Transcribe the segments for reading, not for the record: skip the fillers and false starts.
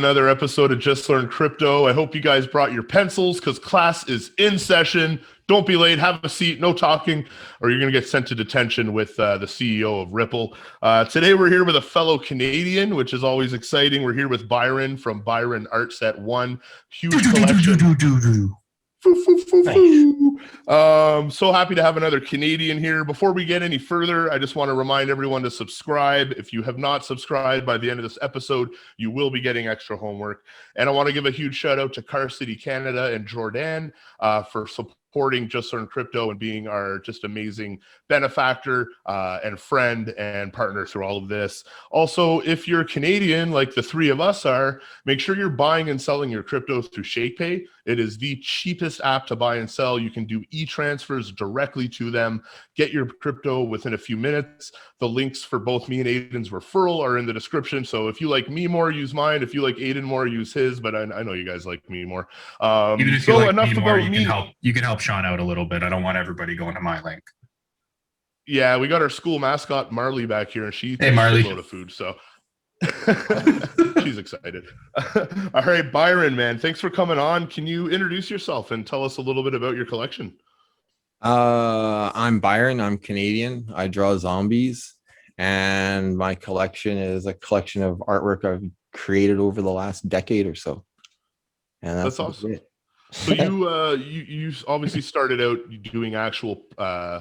another episode of Just Learn Crypto. I hope you guys brought your pencils because class is in session. Don't be late. Have a seat. No talking, or you're going to get sent to detention with the CEO of Ripple. Today, we're here with a fellow Canadian, which is always exciting. We're here with Byron from Byron Art Set One. Huge collection. So happy to have another Canadian here. Before we get any further, I just want to remind everyone to subscribe. If you have not subscribed by the end of this episode, you will be getting extra homework. And I want to give a huge shout out to Car City Canada and Jordan for supporting Just Learn Crypto and being our just amazing benefactor and friend and partner through all of this. Also, if you're Canadian, like the three of us are, make sure you're buying and selling your crypto through ShakePay. It is the cheapest app to buy and sell. You can do e-transfers directly to them. Get your crypto within a few minutes. The links for both me and Aidan's referral are in the description. So if you like me more, use mine. If you like Aidan more, use his. But I know you guys like me more. Even if you like me more, you can help Shawn out a little bit. I don't want everybody going to my link. Yeah, we got our school mascot Marley back here, and she eats a load of food. So. She's excited. All right, Byron, man, thanks for coming on. Can you introduce yourself and tell us a little bit about your collection? I'm Byron. I'm Canadian. I draw zombies, and my collection is a collection of artwork I've created over the last decade or so. And that's awesome. So you obviously started out doing actual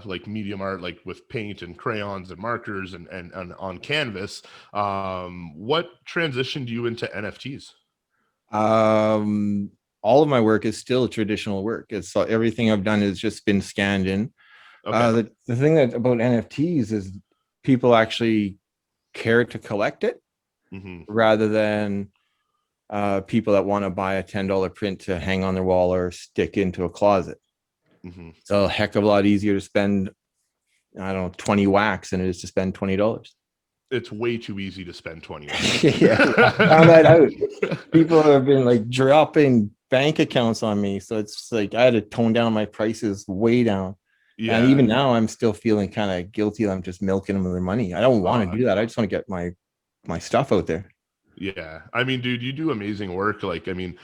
like medium art, like with paint and crayons and markers and on canvas. What transitioned you into NFTs? All of my work is still traditional work. It's everything I've done has just been scanned in. Okay. The thing about NFTs is people actually care to collect it rather than people that want to buy a $10 print to hang on their wall or stick into a closet. It's a heck of a lot easier to spend, I don't know, 20 wax than it is to spend $20. It's way too easy to spend 20. Yeah, I found that out. People have been like dropping bank accounts on me. So it's like I had to tone down my prices way down. Yeah. And even now I'm still feeling kind of guilty that I'm just milking them of their money. I don't want to do that. I just want to get my stuff out there. Yeah. I mean, dude, you do amazing work. Like, I mean,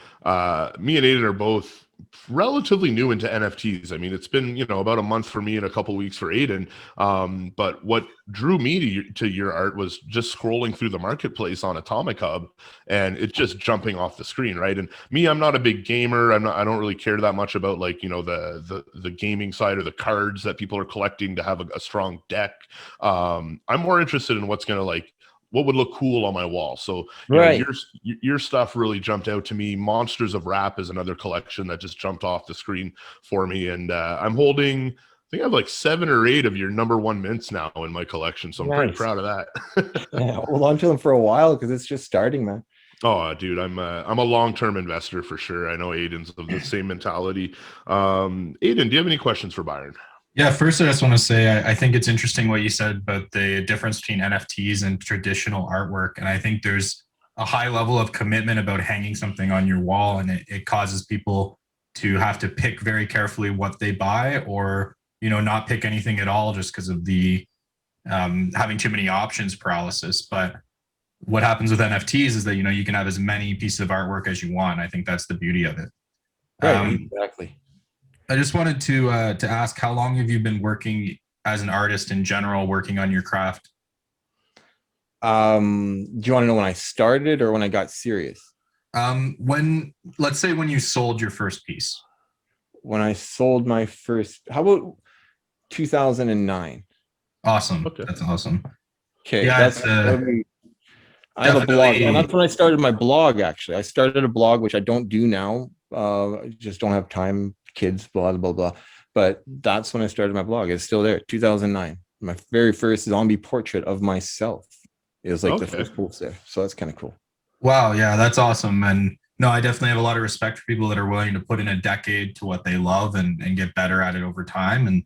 me and Aidan are both relatively new into NFTs. I mean, it's been, about a month for me and a couple of weeks for Aidan. But what drew me to your art was just scrolling through the marketplace on Atomic Hub and it's just jumping off the screen. Right. And me, I'm not a big gamer. I don't really care that much about like, the gaming side or the cards that people are collecting to have a strong deck. I'm more interested in what's going to what would look cool on my wall. So your stuff really jumped out to me. Monsters of Rap is another collection that just jumped off the screen for me. And I'm holding, I think I have like 7 or 8 of your #1 mints now in my collection. So I'm pretty proud of that. Yeah, hold on to them for a while because it's just starting, man. Oh, dude, I'm a long-term investor for sure. I know Aidan's of the same mentality. Aidan, do you have any questions for Byron? Yeah, first I just want to say I think it's interesting what you said about the difference between NFTs and traditional artwork. And I think there's a high level of commitment about hanging something on your wall, and it causes people to have to pick very carefully what they buy or, not pick anything at all just because of the having too many options paralysis. But what happens with NFTs is that, you can have as many pieces of artwork as you want. I think that's the beauty of it. Right, exactly. I just wanted to ask, how long have you been working as an artist in general, working on your craft? Do you want to know when I started or when I got serious? Let's say when you sold your first piece. When I sold my first, how about 2009? Awesome. Okay. That's awesome. Okay. Yeah, I have a blog, and that's when I started my blog. Actually, I started a blog, which I don't do now. I just don't have time. Kids, blah, blah, blah. But that's when I started my blog. It's still there, 2009. My very first zombie portrait of myself is like the first post there. So that's kind of cool. Wow. Yeah, that's awesome. And no, I definitely have a lot of respect for people that are willing to put in a decade to what they love and get better at it over time. And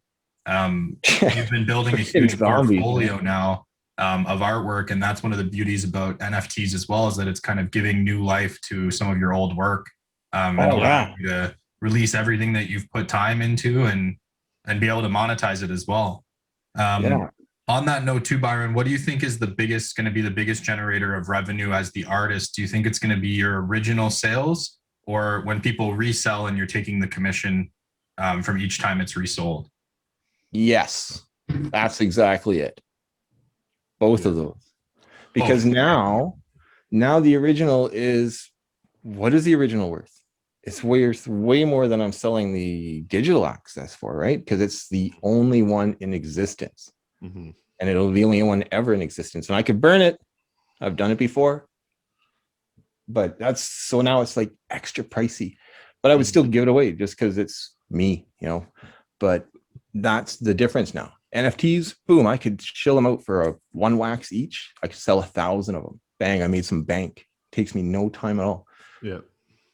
you've been building a huge portfolio now of artwork. And that's one of the beauties about NFTs as well, is that it's kind of giving new life to some of your old work and allowing you to release everything that you've put time into and be able to monetize it as well. On that note too, Byron, what do you think is going to be the biggest generator of revenue as the artist? Do you think it's going to be your original sales, or when people resell and you're taking the commission from each time it's resold? Yes, that's exactly it. Both of those. Because now the original is, what is the original worth? It's worth way more than I'm selling the digital access for, right? Because it's the only one in existence. Mm-hmm. And it'll be the only one ever in existence. And I could burn it. I've done it before. But so now it's like extra pricey. But I would still give it away just because it's me, But that's the difference now. NFTs, boom, I could shill them out for one wax each. I could sell 1,000 of them. Bang, I made some bank. Takes me no time at all. Yeah.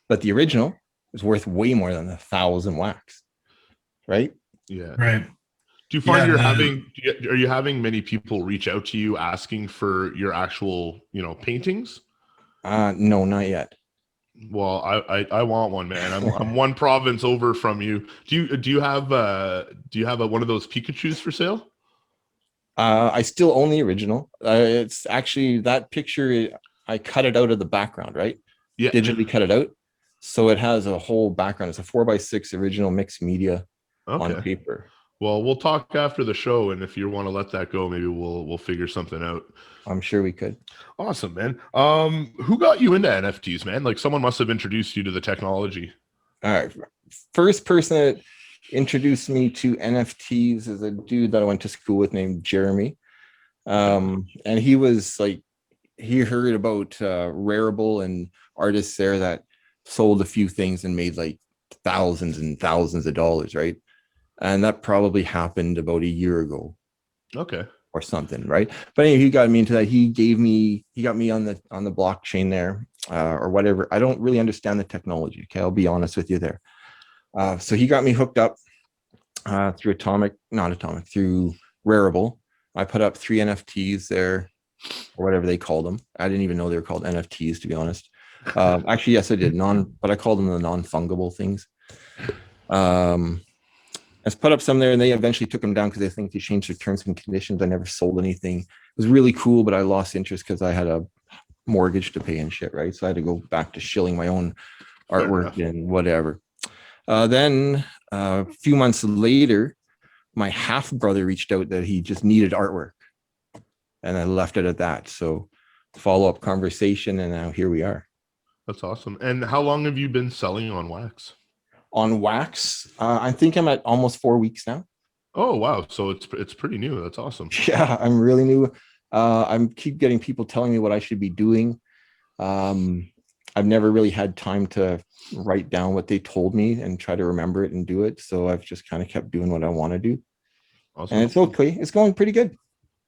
But the original is worth way more than 1,000 wax. Right? Yeah. Right. Do you find are you having many people reach out to you asking for your actual, paintings? No, not yet. Well, I want one, man. I'm one province over from you. Do you have one of those Pikachus for sale? I still own the original. It's actually that picture. I cut it out of the background, right? Yeah. Digitally cut it out, so it has a whole background. It's a 4x6 original mixed media on paper. Well, we'll talk after the show, and if you want to let that go, maybe we'll figure something out. I'm sure we could. Awesome, man. Who got you into NFTs, man? Like someone must have introduced you to the technology. All right. First person that introduced me to NFTs is a dude that I went to school with named Jeremy. And he was like, he heard about Rarible and artists there that sold a few things and made like thousands and thousands of dollars, right? And that probably happened about a year ago. Okay. Or something, right? But anyway, he got me into that. He got me on the blockchain there, or whatever. I don't really understand the technology. Okay, I'll be honest with you there. So he got me hooked up through through Rarible. I put up 3 NFTs there, or whatever they called them. I didn't even know they were called NFTs, to be honest. Actually, yes, I did. But I called them the non-fungible things. I put up some there, and they eventually took them down because they think they changed their terms and conditions. I never sold anything. It was really cool, but I lost interest because I had a mortgage to pay and shit, right? So I had to go back to shilling my own artwork and whatever. Then a few months later, my half brother reached out that he just needed artwork, and I left it at that. So follow-up conversation, and now here we are. That's awesome. And how long have you been selling on wax? On wax, I think I'm at almost 4 weeks now. Oh wow, so it's pretty new. That's awesome. Yeah, I'm really new. I keep getting people telling me what I should be doing. I've never really had time to write down what they told me and try to remember it and do it. So I've just kind of kept doing what I want to do. Awesome. And it's okay. It's going pretty good.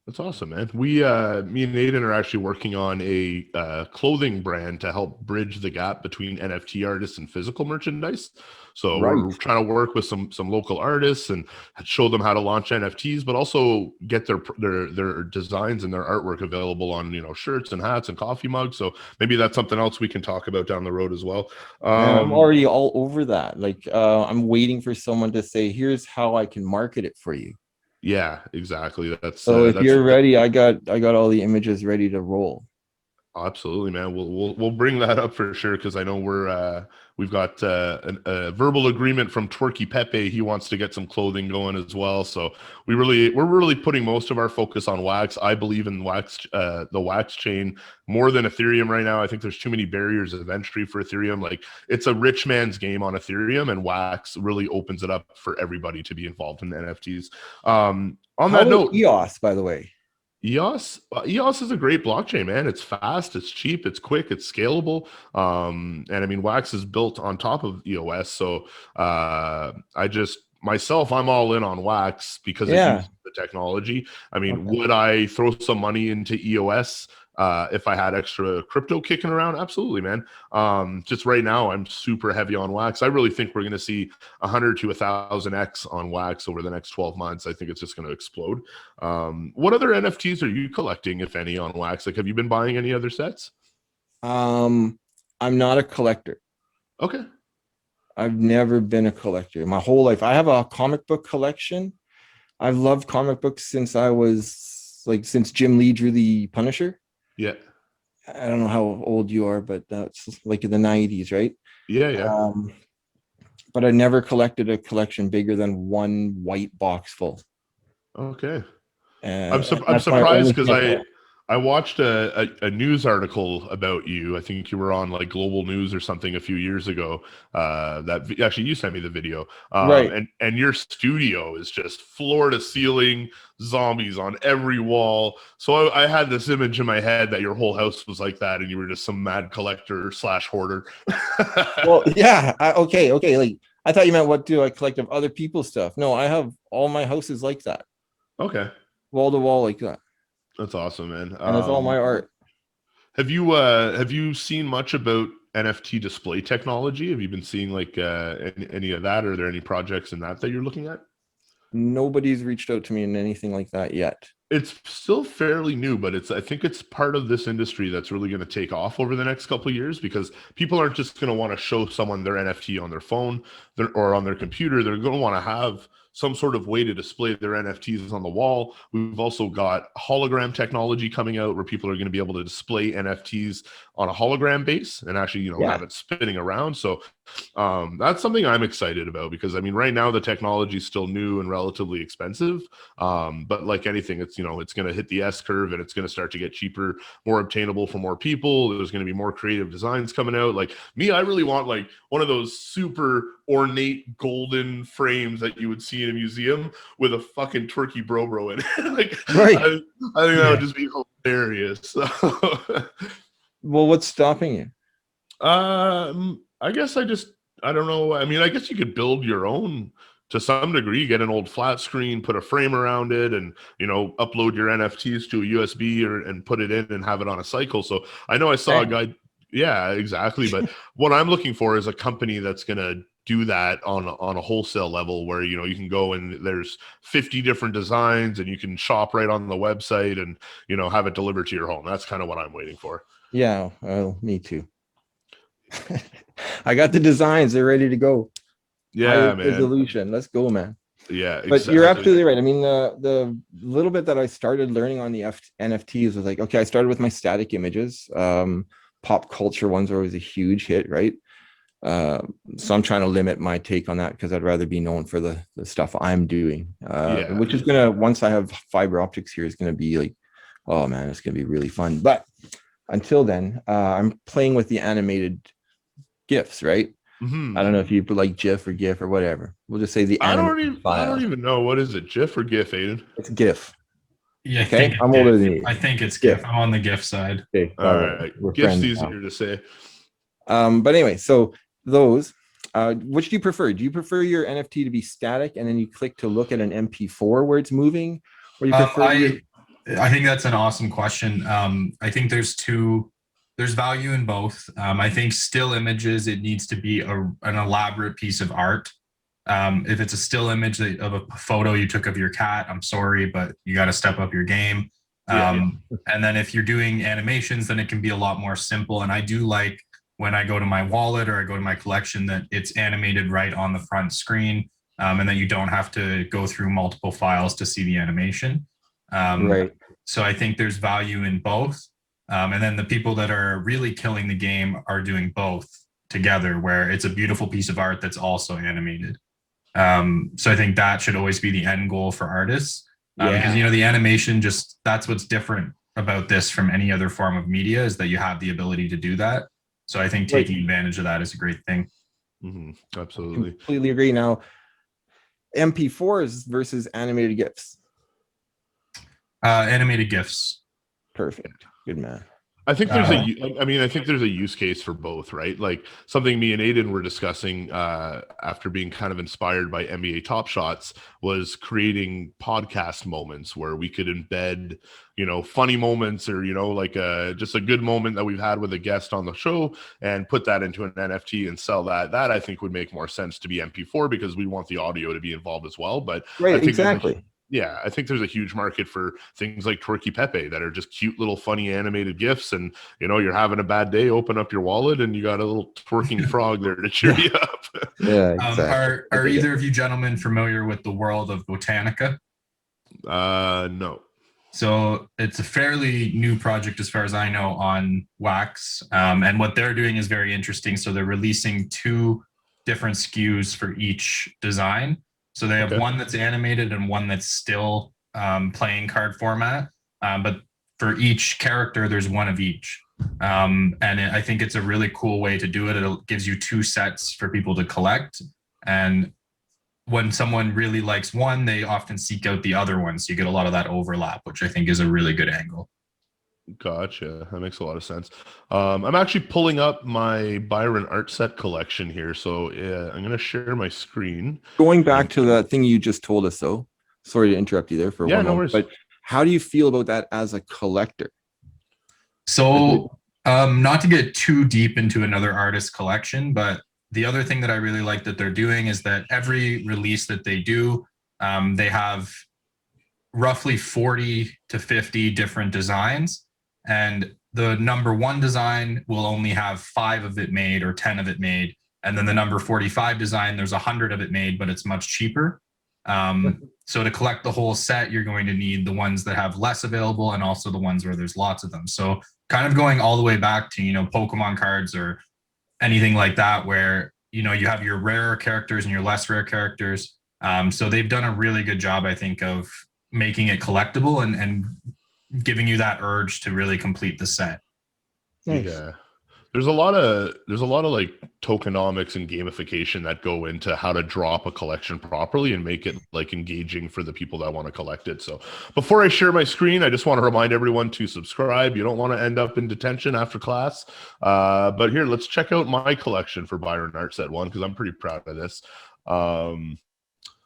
That's awesome, man. Me and Aidan are actually working on a clothing brand to help bridge the gap between NFT artists and physical merchandise. So we're trying to work with some local artists and show them how to launch NFTs, but also get their designs and their artwork available on shirts and hats and coffee mugs. So maybe that's something else we can talk about down the road as well. I'm already all over that. Like I'm waiting for someone to say, "Here's how I can market it for you." Yeah, exactly. That's so. If you're ready, I got all the images ready to roll. Absolutely, man. We'll bring that up for sure because I know we've got a verbal agreement from Twerky Pepe. He wants to get some clothing going as well. So we're really putting most of our focus on wax. I believe in wax, the wax chain more than Ethereum right now. I think there's too many barriers of entry for Ethereum. Like it's a rich man's game on Ethereum, and wax really opens it up for everybody to be involved in NFTs. On that note, EOS, by the way. EOS is a great blockchain, man. It's fast, it's cheap, it's quick, it's scalable. And I mean, wax is built on top of EOS. So I'm all in on wax because it uses the technology. I mean, would I throw some money into EOS if I had extra crypto kicking around? Absolutely, man. Just right now, I'm super heavy on wax. I really think we're going to see 100 to 1,000x on wax over the next 12 months. I think it's just going to explode. What other NFTs are you collecting, if any, on wax? Like, have you been buying any other sets? I'm not a collector. Okay. I've never been a collector my whole life. I have a comic book collection. I've loved comic books since I was like since Jim Lee drew the Punisher. Yeah. I don't know how old you are, but that's like in the 90s, right? Yeah. But I never collected a collection bigger than one white box full. Okay. I'm That's my surprised only because thing. I watched a news article about you. I think you were on like Global News or something a few years ago. Actually, you sent me the video. Right. And your studio is just floor to ceiling, zombies on every wall. So I had this image in my head that your whole house was like that, and you were just some mad collector / hoarder. Well, yeah. Okay. Like, I thought you meant what do I collect of other people's stuff. No, I have all my houses like that, Okay, wall to wall like that, that's awesome, man. and it's all my art. Have you seen much about NFT display technology? Have you been seeing like any of that? Are there any projects in that you're looking at? Nobody's reached out to me in anything like that yet. It's still fairly new, but I think it's part of this industry that's really going to take off over the next couple of years, because people aren't just going to want to show someone their NFT on their phone or on their computer. They're going to want to have some sort of way to display their NFTs on the wall. We've also got hologram technology coming out where people are going to be able to display NFTs on a hologram base and actually, have it spinning around. So that's something I'm excited about, because I mean, right now the technology is still new and relatively expensive. But like anything, it's going to hit the S curve and it's going to start to get cheaper, more obtainable for more people. There's going to be more creative designs coming out. Like me, I really want like one of those super ornate golden frames that you would see in a museum with a fucking turkey bro in it. Like, Right. I think that would just be hilarious. So, well, what's stopping you? I guess I don't know. I mean, I guess you could build your own to some degree, get an old flat screen, put a frame around it, and upload your NFTs to a USB and put it in and have it on a cycle. So I know I saw a guy. Yeah, exactly. But what I'm looking for is a company that's going to do that on a wholesale level, where you can go and there's 50 different designs and you can shop right on the website and have it delivered to your home. That's kind of what I'm waiting for. Yeah, well, me too. I got the designs; they're ready to go. Yeah, man. Resolution. Let's go, man. Yeah, exactly. But you're absolutely right. I mean, the little bit that I started learning on the NFTs was like, okay, I started with my static images. Pop culture ones are always a huge hit, right? So I'm trying to limit my take on that because I'd rather be known for the stuff I'm doing. Which is gonna, once I have fiber optics here, is gonna be like, oh man, it's gonna be really fun. But until then, I'm playing with the animated GIFs, right? Mm-hmm. I don't know if you like GIF or GIF or whatever. We'll just say the I don't even know. What is it, GIF or GIF, Aidan? It's GIF. Yeah, okay. I'm older than you. I think it's GIF. I'm on the GIF side. Okay. All right. GIF's easier to say. But anyway, so those, which do you prefer? Do you prefer your NFT to be static and then you click to look at an MP4 where it's moving? Or you prefer I think that's an awesome question. I think there's value in both. I think still images, it needs to be an elaborate piece of art. If it's a still image of a photo you took of your cat, I'm sorry, but you got to step up your game. And then if you're doing animations, then it can be a lot more simple. And I do like when I go to my wallet or I go to my collection that it's animated right on the front screen, and that you don't have to go through multiple files to see the animation. Right. So I think there's value in both. And then the people that are really killing the game are doing both together, where it's a beautiful piece of art that's also animated. So I think that should always be the end goal for artists, because the animation, just that's what's different about this from any other form of media, is that you have the ability to do that. So I think taking advantage of that is a great thing. Mm-hmm. Absolutely. Completely agree. Now, MP4s versus animated GIFs. Animated GIFs. Perfect. Good man. I think there's I think there's a use case for both, right? Like something me and Aidan were discussing after being kind of inspired by NBA Top Shots was creating podcast moments where we could embed, funny moments or, like just a good moment that we've had with a guest on the show and put that into an NFT and sell that. That I think would make more sense to be MP4 because we want the audio to be involved as well. But right, I think exactly. I think there's a huge market for things like Twerky Pepe that are just cute little funny animated GIFs. And, you're having a bad day, open up your wallet and you got a little twerking frog there to cheer you up. Yeah, exactly. Are either of you gentlemen familiar with the world of Botanica? No. So it's a fairly new project as far as I know on Wax. And what they're doing is very interesting. So they're releasing 2 different SKUs for each design. So they have one that's animated and one that's still playing card format. But for each character, there's one of each. I think it's a really cool way to do it. It gives you 2 sets for people to collect. And when someone really likes one, they often seek out the other one. So you get a lot of that overlap, which I think is a really good angle. Gotcha. That makes a lot of sense. I'm actually pulling up my Byron art set collection here. So yeah, I'm going to share my screen. Going back to that thing you just told us, though, sorry to interrupt you there for one moment, but how do you feel about that as a collector? So not to get too deep into another artist's collection, but the other thing that I really like that they're doing is that every release that they do, they have roughly 40 to 50 different designs. And the number 1 design will only have 5 of it made or 10 of it made. And then the number 45 design, there's 100 of it made, but it's much cheaper. So to collect the whole set, you're going to need the ones that have less available and also the ones where there's lots of them. So kind of going all the way back to, Pokemon cards or anything like that, where, you have your rarer characters and your less rare characters. So they've done a really good job, I think, of making it collectible and giving you that urge to really complete the set. Nice. Yeah. There's a lot of like tokenomics and gamification that go into how to drop a collection properly and make it like engaging for the people that want to collect it. So before I share my screen, I just want to remind everyone to subscribe. You don't want to end up in detention after class. But here, let's check out my collection for Byron Art Set 1 because I'm pretty proud of this.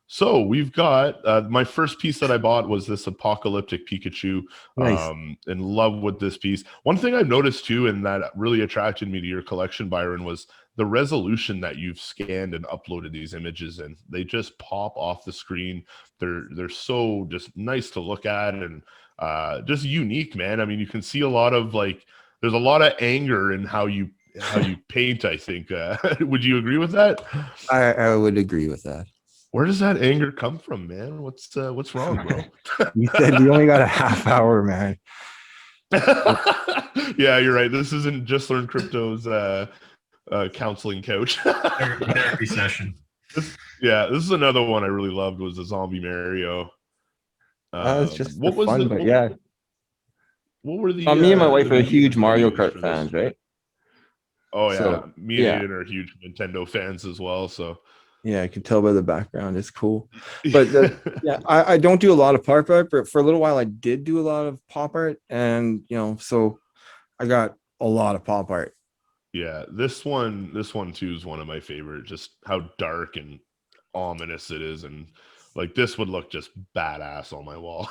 So we've got my first piece that I bought was this apocalyptic Pikachu. Nice. In love with this piece. One thing I've noticed too, and that really attracted me to your collection, Byron, was the resolution that you've scanned and uploaded these images in. They just pop off the screen. They're so just nice to look at and just unique, man. I mean, you can see a lot of there's a lot of anger in how you paint, I think. Would you agree with that? I would agree with that. Where does that anger come from, man? What's wrong, bro? You said you only got a half hour, man. Yeah, you're right. This isn't Just Learn Crypto's counseling couch. Therapy session. This is another one I really loved was the Zombie Mario. It's just fun, but yeah. What were the? Me and my wife are huge Mario Kart fans, right? Oh yeah, so, me and Aidan are huge Nintendo fans as well. So. Yeah, I can tell by the background. It's cool. But I don't do a lot of pop art, but for a little while I did do a lot of pop art. And, so I got a lot of pop art. Yeah, this one too is one of my favorite, just how dark and ominous it is. And like this would look just badass on my wall.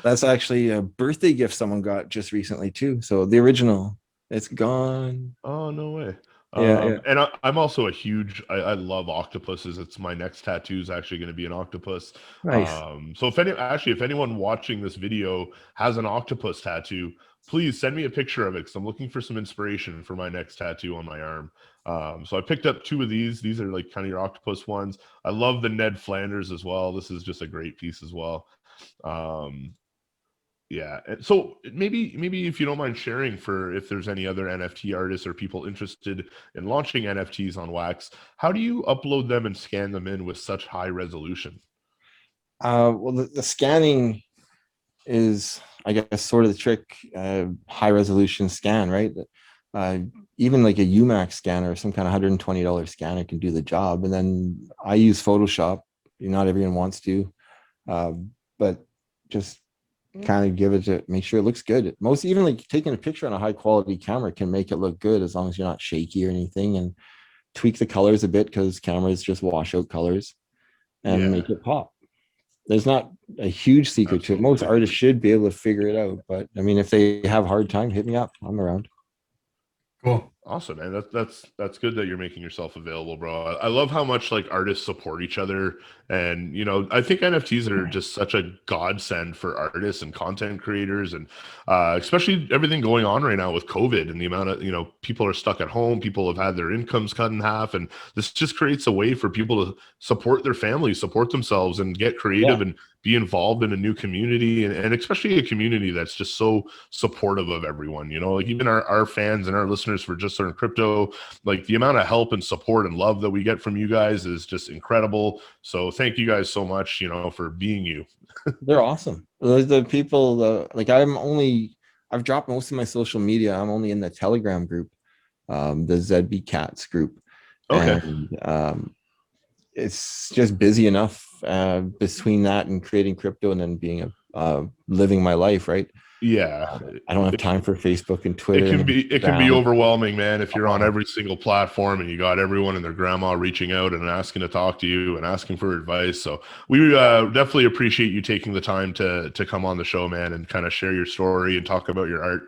That's actually a birthday gift someone got just recently too. So the original, it's gone. Oh, no way. Yeah. And I'm also I love octopuses. It's my next tattoo is actually going to be an octopus. Nice. So if anyone watching this video has an octopus tattoo, please send me a picture of it because I'm looking for some inspiration for my next tattoo on my arm. So I picked up 2 of these. These are like kind of your octopus ones. I love the Ned Flanders as well. This is just a great piece as well. Yeah. So maybe if you don't mind sharing for if there's any other NFT artists or people interested in launching NFTs on Wax, how do you upload them and scan them in with such high resolution? Well, the scanning is, I guess, sort of the trick. High resolution scan, right? Even like a UMAX scanner or some kind of $120 scanner can do the job. And then I use Photoshop. Not everyone wants to, but just kind of make sure it looks good. Even like taking a picture on a high quality camera can make it look good as long as you're not shaky or anything, and tweak the colors a bit because cameras just wash out colors and make it pop. There's not a huge secret to it. Most artists should be able to figure it out, but I mean, if they have a hard time, hit me up. I'm around. Cool. Awesome, man. That's good that you're making yourself available, bro. I love how much like artists support each other, and I think NFTs are just such a godsend for artists and content creators, and especially everything going on right now with COVID and the amount of people are stuck at home. People have had their incomes cut in half, and this just creates a way for people to support their families, support themselves, and get creative and be involved in a new community, and especially a community that's just so supportive of everyone, you know, like even our fans and our listeners for Just Learn Crypto, like the amount of help and support and love that we get from you guys is just incredible. So thank you guys so much, you know, for being you. They're awesome. The people, like I've dropped most of my social media. I'm only in the Telegram group, the ZB Cats group. Okay. And it's just busy enough between that and creating crypto and then being living my life, right? Yeah. I don't have time for Facebook and Twitter. It can be overwhelming, man, if you're on every single platform and you got everyone and their grandma reaching out and asking to talk to you and asking for advice. So we definitely appreciate you taking the time to come on the show, man, and kind of share your story and talk about your art.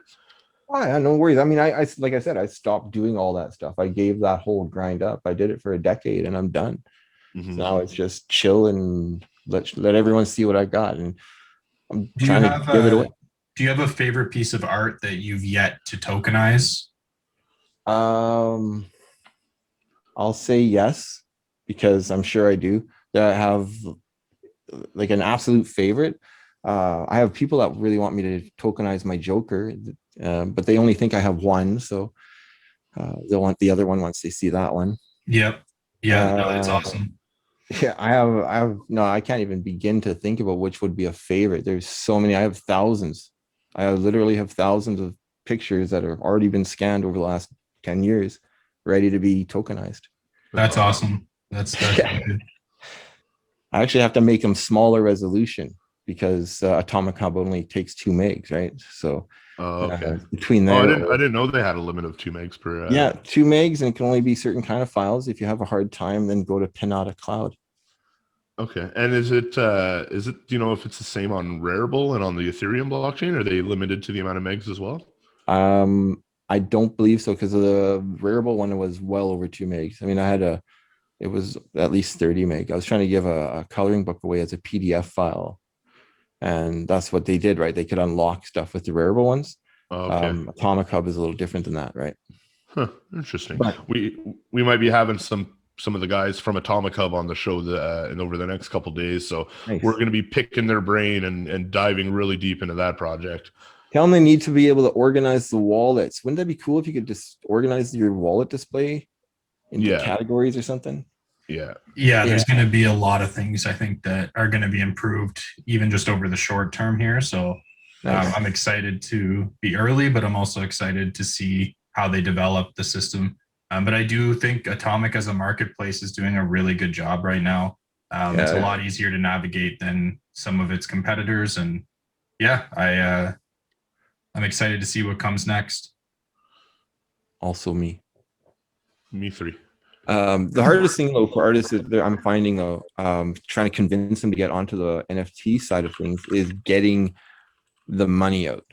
Oh, yeah, no worries. I mean, I like I said, I stopped doing all that stuff. I gave that whole grind up. I did it for a decade and I'm done. Mm-hmm. So now it's just chill and let everyone see what I got. And I'm trying to give it away. Do you have a favorite piece of art that you've yet to tokenize? I'll say yes, because I'm sure I do. That I have like an absolute favorite. I have people that really want me to tokenize my Joker, but they only think I have one, so they'll want the other one once they see that one. Yep. Yeah, no, it's awesome. Yeah, I can't even begin to think about which would be a favorite. There's so many. I have thousands. I literally have thousands of pictures that have already been scanned over the last 10 years, ready to be tokenized. That's awesome. That's yeah. I actually have to make them smaller resolution because Atomic Hub only takes 2 megs, right? So okay. Between there, I didn't know they had a limit of 2 megs per. Yeah, 2 megs, and it can only be certain kind of files. If you have a hard time, then go to Pinata Cloud. Okay, and is it do you know if it's the same on Rarible and on the Ethereum blockchain? Are they limited to the amount of megs as well? I don't believe so, because the Rarible one was well over 2 megs. I mean, it was at least 30 meg. I was trying to give a coloring book away as a PDF file, and that's what they did, right? They could unlock stuff with the Rarible ones. Okay. Atomic Hub is a little different than that, right? Huh, interesting. But we might be having some of the guys from Atomic Hub on the show and over the next couple days, so nice. We're going to be picking their brain and diving really deep into that project. Tell them they need to be able to organize the wallets. Wouldn't that be cool if you could just organize your wallet display into categories or something? Yeah, there's going to be a lot of things, I think, that are going to be improved even just over the short term here. So nice. I'm excited to be early, but I'm also excited to see how they develop the system. But I do think Atomic as a marketplace is doing a really good job right now. It's a lot easier to navigate than some of its competitors. And I'm excited to see what comes next. Also me 3. The hardest thing though for artists that I'm finding though, trying to convince them to get onto the NFT side of things is getting the money out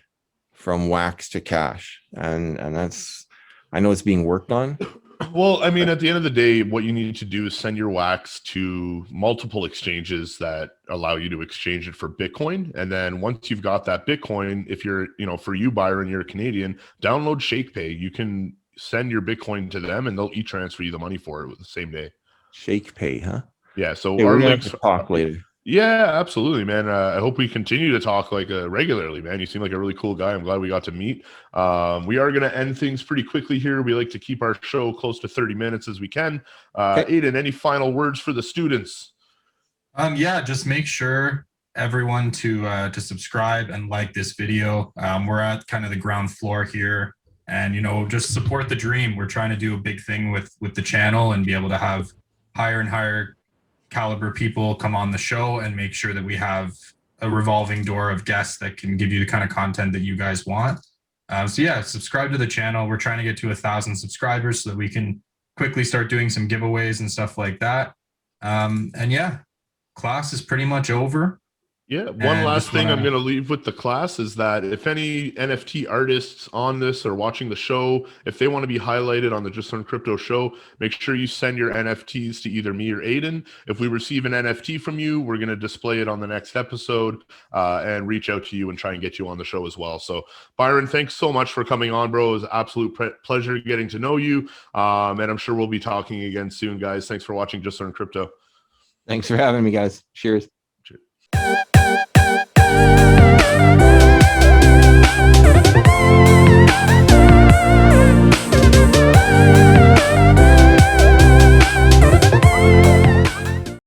from wax to cash, and that's, I know it's being worked on. Well, I mean, at the end of the day, what you need to do is send your wax to multiple exchanges that allow you to exchange it for Bitcoin. And then once you've got that Bitcoin, if you're, you know, for you, Byron, you're a Canadian, download ShakePay. You can send your Bitcoin to them and they'll e-transfer you the money for it the same day. ShakePay, huh? Yeah. So we're going to talk later. Yeah, absolutely, man. I hope we continue to talk like regularly, man. You seem like a really cool guy. I'm glad we got to meet. We are going to end things pretty quickly here. We like to keep our show close to 30 minutes as we can. Aidan, any final words for the students? Just make sure everyone to subscribe and like this video. We're at kind of the ground floor here, and just support the dream. We're trying to do a big thing with the channel and be able to have higher and higher caliber people come on the show and make sure that we have a revolving door of guests that can give you the kind of content that you guys want. Subscribe to the channel. We're trying to get to 1,000 subscribers so that we can quickly start doing some giveaways and stuff like that. Class is pretty much over. Yeah, one last thing I'm going to leave with the class is that if any NFT artists on this or watching the show, if they want to be highlighted on the Just Learn Crypto show, make sure you send your NFTs to either me or Aidan. If we receive an NFT from you, we're going to display it on the next episode and reach out to you and try and get you on the show as well. So, Byron, thanks so much for coming on, bro. It was an absolute pleasure getting to know you. And I'm sure we'll be talking again soon, guys. Thanks for watching Just Learn Crypto. Thanks for having me, guys. Cheers. Cheers.